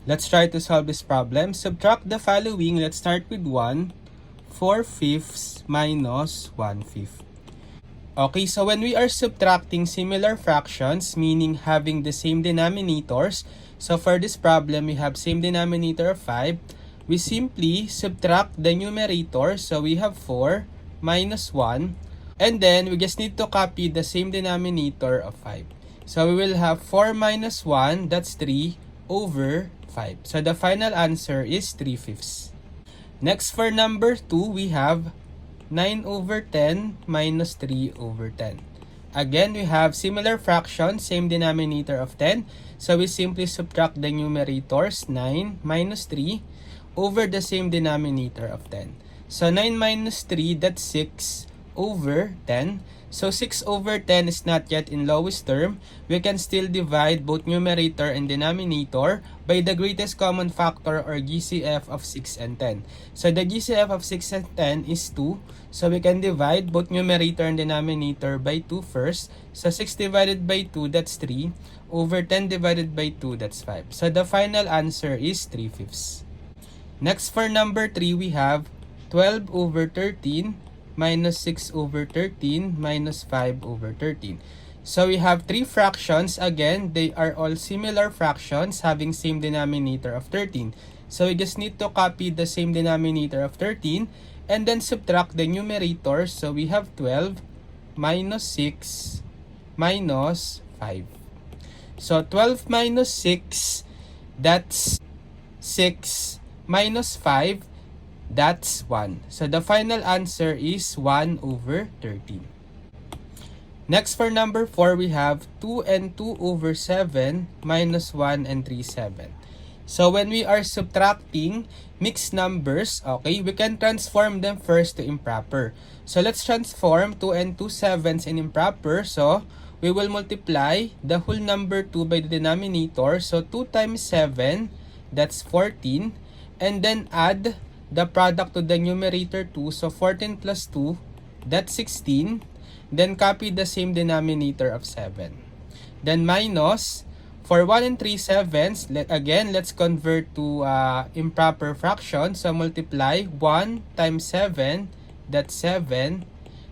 Let's try to solve this problem. Subtract the following. Let's start with 1. 4/5 minus 1/5. Okay, so when we are subtracting similar fractions, meaning having the same denominators, so for this problem, we have same denominator of 5. We simply subtract the numerator, so we have 4 minus 1. And then, we just need to copy the same denominator of 5. So we will have 4 minus 1, that's 3, over 5. So the final answer is 3/5. Next, for number 2, we have 9 over 10 minus 3 over 10. Again, we have similar fractions, same denominator of 10. So we simply subtract the numerators, 9 minus 3, over the same denominator of 10. So 9 minus 3, that's 6 over 10. So 6 over 10 is not yet in lowest term. We can still divide both numerator and denominator by the greatest common factor or GCF of 6 and 10. So the GCF of 6 and 10 is 2. So we can divide both numerator and denominator by 2 first. So 6 divided by 2, that's 3. Over 10 divided by 2, that's 5. So the final answer is 3/5. Next, for number 3, we have 12 over 13 minus 6 over 13 minus 5 over 13. So we have 3 fractions. Again, they are all similar fractions having same denominator of 13. So we just need to copy the same denominator of 13 and then subtract the numerator. So we have 12 minus 6 minus 5. So 12 minus 6, that's 6 minus 5, that's 1. So the final answer is 1 over 13. Next, for number 4, we have 2 and 2 over 7 minus 1 and 3, 7. So when we are subtracting mixed numbers, okay, we can transform them first to improper. So let's transform 2 and 2 sevens in improper. So we will multiply the whole number 2 by the denominator. So 2 times 7, that's 14. And then add the product to the numerator 2. So 14 plus 2, that's 16. Then copy the same denominator of 7. Then minus, for 1 and 3 sevens, again, let's convert to improper fraction. So multiply 1 times 7, that's 7.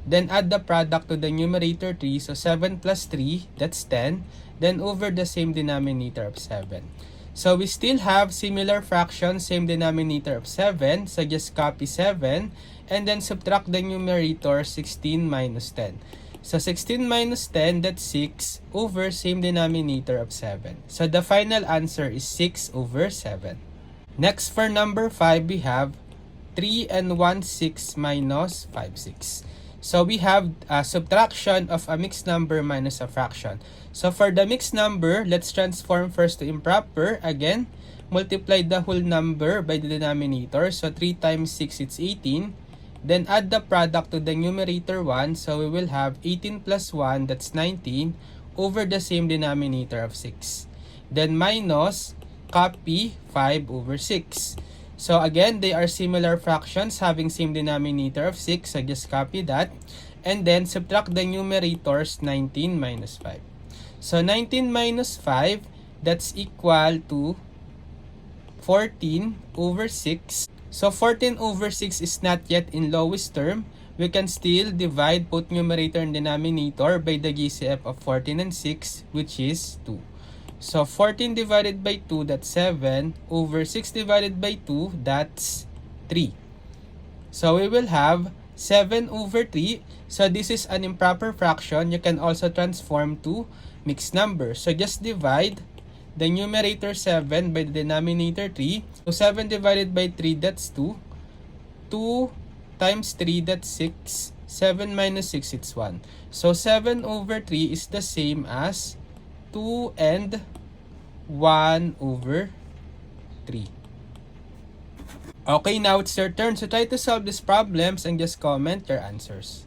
Then add the product to the numerator 3. So 7 plus 3, that's 10. Then over the same denominator of 7. So we still have similar fractions, same denominator of 7. So just copy 7 and then subtract the numerator 16 minus 10. So 16 minus 10, that's 6 over same denominator of 7. So the final answer is 6 over 7. Next, for number 5, we have 3 and 1/6 minus 5/6. So we have a subtraction of a mixed number minus a fraction. So for the mixed number, let's transform first to improper. Again, multiply the whole number by the denominator. So 3 times 6, it's 18. Then add the product to the numerator 1. So we will have 18 plus 1, that's 19, over the same denominator of 6. Then minus, copy 5 over 6. So again, they are similar fractions having same denominator of 6. So just copy that. And then subtract the numerators, 19 minus 5. So 19 minus 5, that's equal to 14 over 6. So 14 over 6 is not yet in lowest term. We can still divide both numerator and denominator by the GCF of 14 and 6, which is 2. So 14 divided by 2, that's 7, over 6 divided by 2, that's 3. So we will have 7 over 3. So this is an improper fraction. You can also transform to mixed number. So just divide the numerator 7 by the denominator 3. So 7 divided by 3, that's 2. 2 times 3, that's 6. 7 minus 6, it's 1. So 7 over 3 is the same as 2 and 1 over 3. Okay, now it's your turn. So try to solve these problems and just comment your answers.